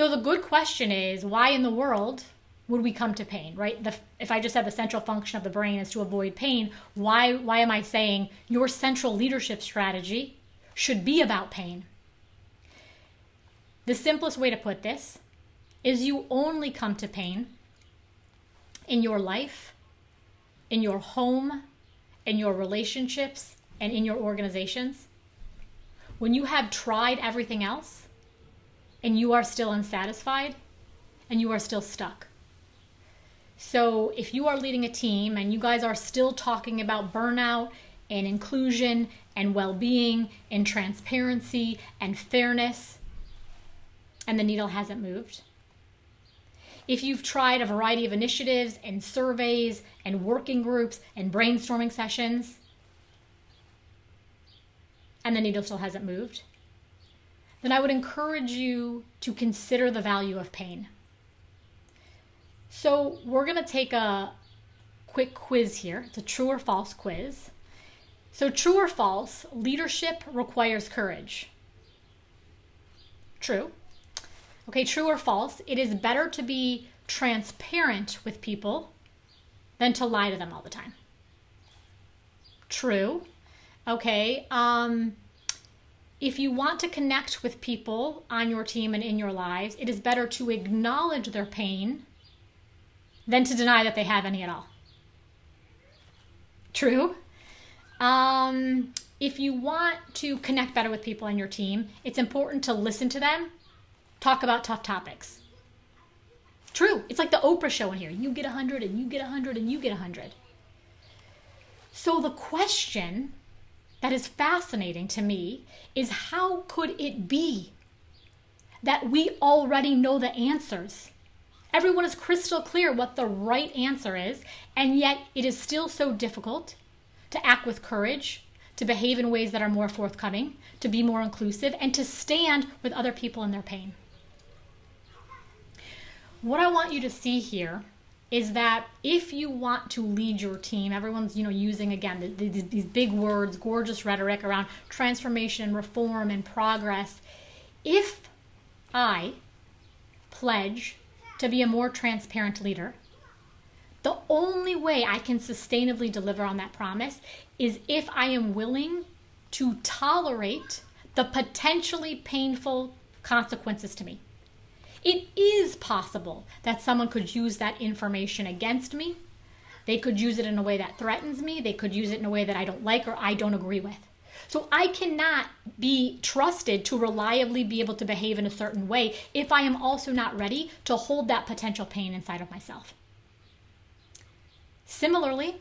So the good question is, why in the world would we come to pain, right? If I just said the central function of the brain is to avoid pain, why am I saying your central leadership strategy should be about pain? The simplest way to put this is you only come to pain in your life, in your home, in your relationships, and in your organizations when you have tried everything else and you are still unsatisfied and you are still stuck. So if you are leading a team and you guys are still talking about burnout and inclusion and well-being and transparency and fairness, and the needle hasn't moved. If you've tried a variety of initiatives and surveys and working groups and brainstorming sessions, and the needle still hasn't moved, then I would encourage you to consider the value of pain. So we're going to take a quick quiz here. It's a true or false quiz. So true or false, leadership requires courage. True. Okay, true or false, it is better to be transparent with people than to lie to them all the time. True. Okay, if you want to connect with people on your team and in your lives, it is better to acknowledge their pain than to deny that they have any at all. True. If you want to connect better with people on your team, it's important to listen to them, talk about tough topics. True. It's like the Oprah show in here. You get 100 and you get 100 and you get 100. So the question that is fascinating to me is, how could it be that we already know the answers? Everyone is crystal clear what the right answer is, and yet it is still so difficult to act with courage, to behave in ways that are more forthcoming, to be more inclusive, and to stand with other people in their pain. What I want you to see here is that if you want to lead your team, everyone's using, again, these big words, gorgeous rhetoric around transformation, reform, and progress. If I pledge to be a more transparent leader, the only way I can sustainably deliver on that promise is if I am willing to tolerate the potentially painful consequences to me. It is possible that someone could use that information against me. They could use it in a way that threatens me. They could use it in a way that I don't like or I don't agree with. So I cannot be trusted to reliably be able to behave in a certain way if I am also not ready to hold that potential pain inside of myself. Similarly,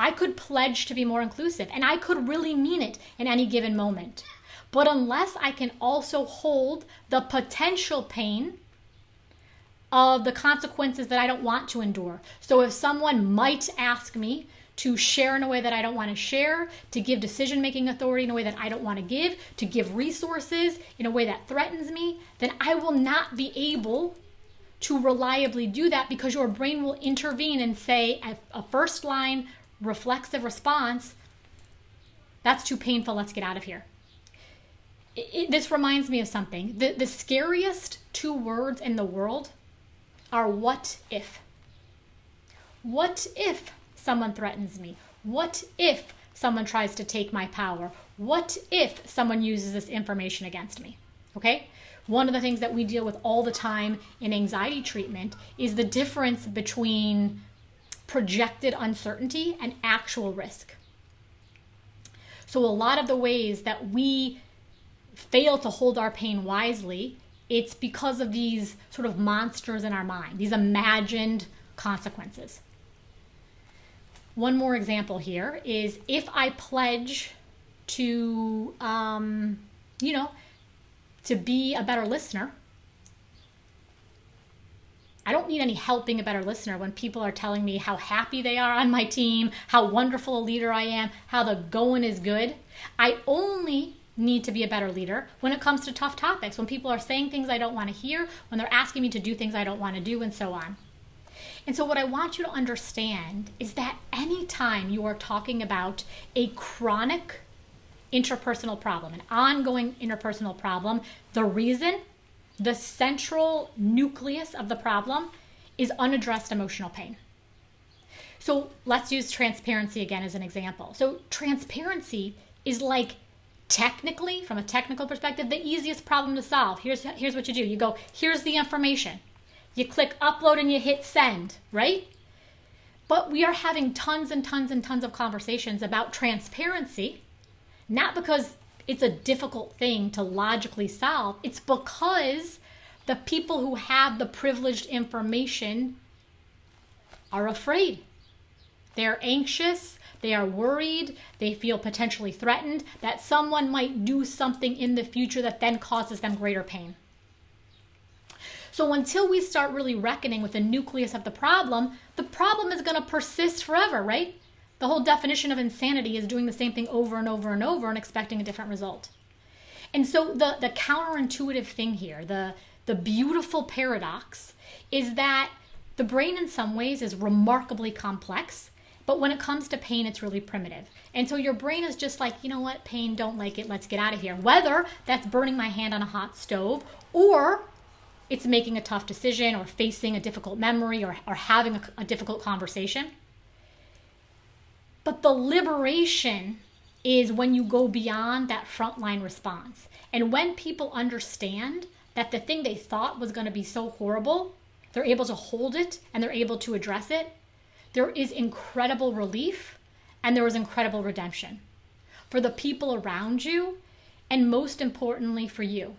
I could pledge to be more inclusive, and I could really mean it in any given moment. But unless I can also hold the potential pain of the consequences that I don't want to endure. So if someone might ask me to share in a way that I don't want to share, to give decision-making authority in a way that I don't want to give resources in a way that threatens me, then I will not be able to reliably do that, because your brain will intervene and say a first line reflexive response, that's too painful, let's get out of here. This reminds me of something. The scariest two words in the world are what if. What if someone threatens me? What if someone tries to take my power? What if someone uses this information against me? Okay? One of the things that we deal with all the time in anxiety treatment is the difference between projected uncertainty and actual risk. So a lot of the ways that we fail to hold our pain wisely, it's because of these sort of monsters in our mind, these imagined consequences. One more example here is, if I pledge to, to be a better listener, I don't need any help being a better listener when people are telling me how happy they are on my team, how wonderful a leader I am, how the going is good. I only need to be a better leader when it comes to tough topics, when people are saying things I don't want to hear, when they're asking me to do things I don't want to do, and so on. And so what I want you to understand is that anytime you are talking about a chronic interpersonal problem, an ongoing interpersonal problem, the reason the central nucleus of the problem is unaddressed emotional pain. So let's use transparency again as an example. So transparency is like, technically, from a technical perspective, the easiest problem to solve. Here's what you do. You go, here's the information. You click upload and you hit send, right? But we are having tons and tons and tons of conversations about transparency, not because it's a difficult thing to logically solve. It's because the people who have the privileged information are afraid. They're anxious, they are worried, they feel potentially threatened that someone might do something in the future that then causes them greater pain. So until we start really reckoning with the nucleus of the problem is going to persist forever, right? The whole definition of insanity is doing the same thing over and over and over and expecting a different result. And so the counterintuitive thing here, the beautiful paradox, is that the brain in some ways is remarkably complex, but when it comes to pain, it's really primitive. And so your brain is just like, you know what, pain, don't like it, let's get out of here. Whether that's burning my hand on a hot stove, or it's making a tough decision, or facing a difficult memory, or having a difficult conversation. But the liberation is when you go beyond that frontline response. And when people understand that the thing they thought was going to be so horrible, they're able to hold it and they're able to address it, there is incredible relief and there is incredible redemption for the people around you, and most importantly for you.